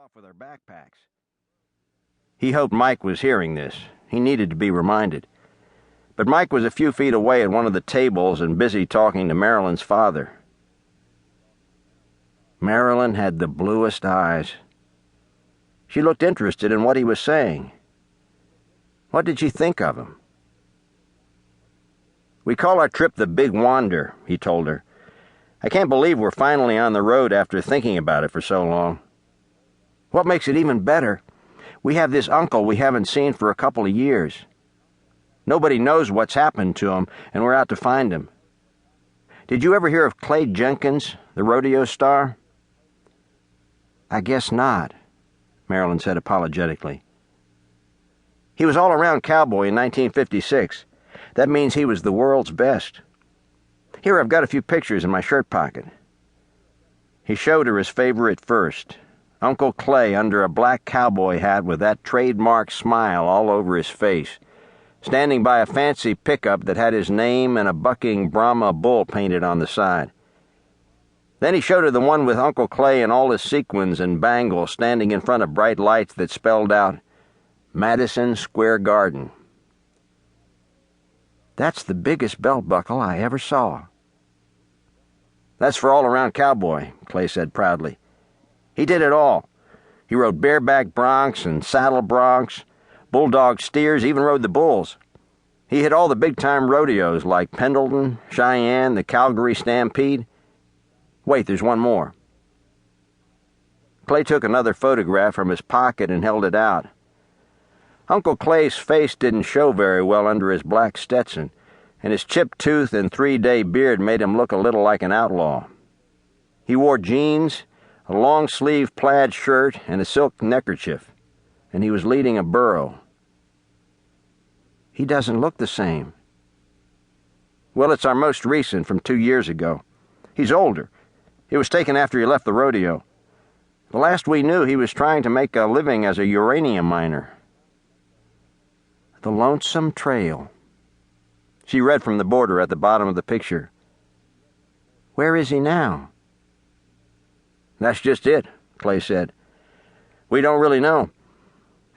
off with our backpacks. He hoped Mike was hearing this. He needed to be reminded. But Mike was a few feet away at one of the tables and busy talking to Marilyn's father. Marilyn had the bluest eyes. She looked interested in what he was saying. What did she think of him? "We call our trip the Big Wander," he told her. "I can't believe we're finally on the road after thinking about it for so long. What makes it even better, we have this uncle we haven't seen for a couple of years. Nobody knows what's happened to him, and we're out to find him. Did you ever hear of Clay Jenkins, the rodeo star?" "I guess not," Marilyn said apologetically. "He was all-around cowboy in 1956. That means he was the world's best. Here, I've got a few pictures in my shirt pocket." He showed her his favorite first, Uncle Clay under a black cowboy hat with that trademark smile all over his face, standing by a fancy pickup that had his name and a bucking Brahma bull painted on the side. Then he showed her the one with Uncle Clay and all his sequins and bangles standing in front of bright lights that spelled out, "Madison Square Garden." "That's the biggest belt buckle I ever saw." "That's for all-around cowboy," Clay said proudly. "He did it all. He rode bareback broncs and saddle broncs, bulldog steers, even rode the bulls. He hit all the big-time rodeos like Pendleton, Cheyenne, the Calgary Stampede. Wait, there's one more." Clay took another photograph from his pocket and held it out. Uncle Clay's face didn't show very well under his black Stetson, and his chipped tooth and 3-day beard made him look a little like an outlaw. He wore jeans, a long-sleeved plaid shirt, and a silk neckerchief, and he was leading a burro. "He doesn't look the same." "Well, it's our most recent from 2 years ago. He's older. It was taken after he left the rodeo. The last we knew, he was trying to make a living as a uranium miner." "The Lonesome Trail." She read from the border at the bottom of the picture. "Where is he now?" "That's just it," Clay said. "We don't really know.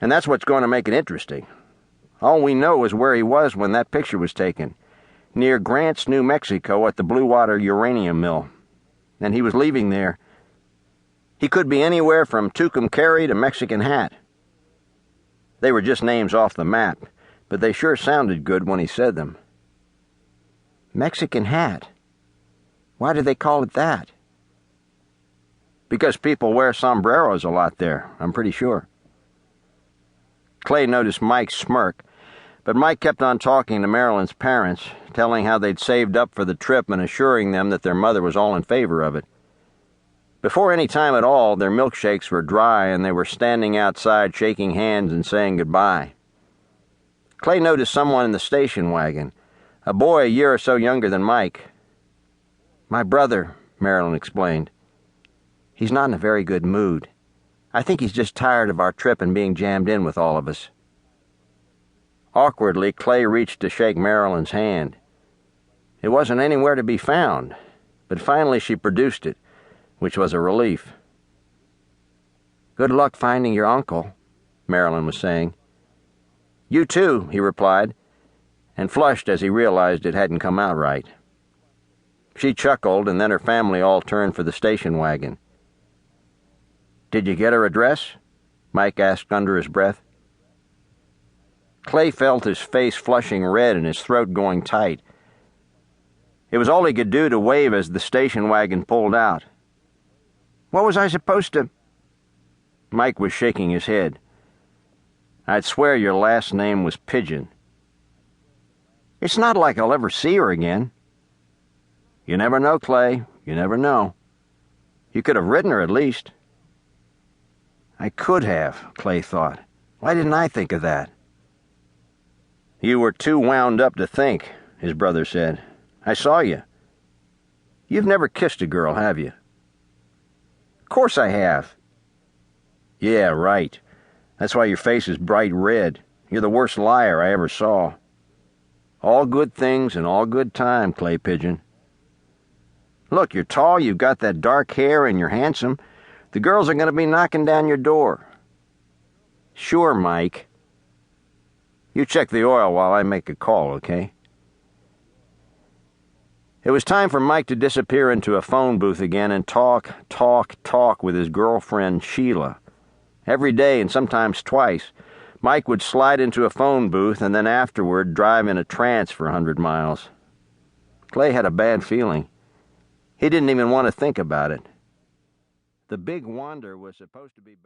And that's what's going to make it interesting. All we know is where he was when that picture was taken, near Grants, New Mexico at the Blue Water Uranium Mill. And he was leaving there. He could be anywhere from Tucumcari to Mexican Hat. They were just names off the map, but they sure sounded good when he said them." "Mexican Hat? Why do they call it that?" "Because people wear sombreros a lot there, I'm pretty sure." Clay noticed Mike's smirk, but Mike kept on talking to Marilyn's parents, telling how they'd saved up for the trip and assuring them that their mother was all in favor of it. Before any time at all, their milkshakes were dry and they were standing outside shaking hands and saying goodbye. Clay noticed someone in the station wagon, a boy a year or so younger than Mike. "My brother," Marilyn explained. "He's not in a very good mood. I think he's just tired of our trip and being jammed in with all of us." Awkwardly, Clay reached to shake Marilyn's hand. It wasn't anywhere to be found, but finally she produced it, which was a relief. "Good luck finding your uncle," Marilyn was saying. "You too," he replied, and flushed as he realized it hadn't come out right. She chuckled, and then her family all turned for the station wagon. "Did you get her address?" Mike asked under his breath. Clay felt his face flushing red and his throat going tight. It was all he could do to wave as the station wagon pulled out. "What was I supposed to—" Mike was shaking his head. "I'd swear your last name was Pigeon." "It's not like I'll ever see her again." "You never know, Clay. You never know. You could have written her at least." "I could have," Clay thought. "Why didn't I think of that?" "You were too wound up to think," his brother said. "I saw you. You've never kissed a girl, have you?" "Of course I have." "Yeah, right. That's why your face is bright red. You're the worst liar I ever saw." "All good things in all good time, Clay Pigeon." "Look, you're tall, you've got that dark hair, and you're handsome. The girls are going to be knocking down your door. Sure, Mike. You check the oil while I make a call, okay? It was time for Mike to disappear into a phone booth again and talk with his girlfriend, Sheila. Every day, and sometimes twice, Mike would slide into a phone booth and then afterward drive in a trance for 100 miles. Clay had a bad feeling. He didn't even want to think about it. The big wander was supposed to be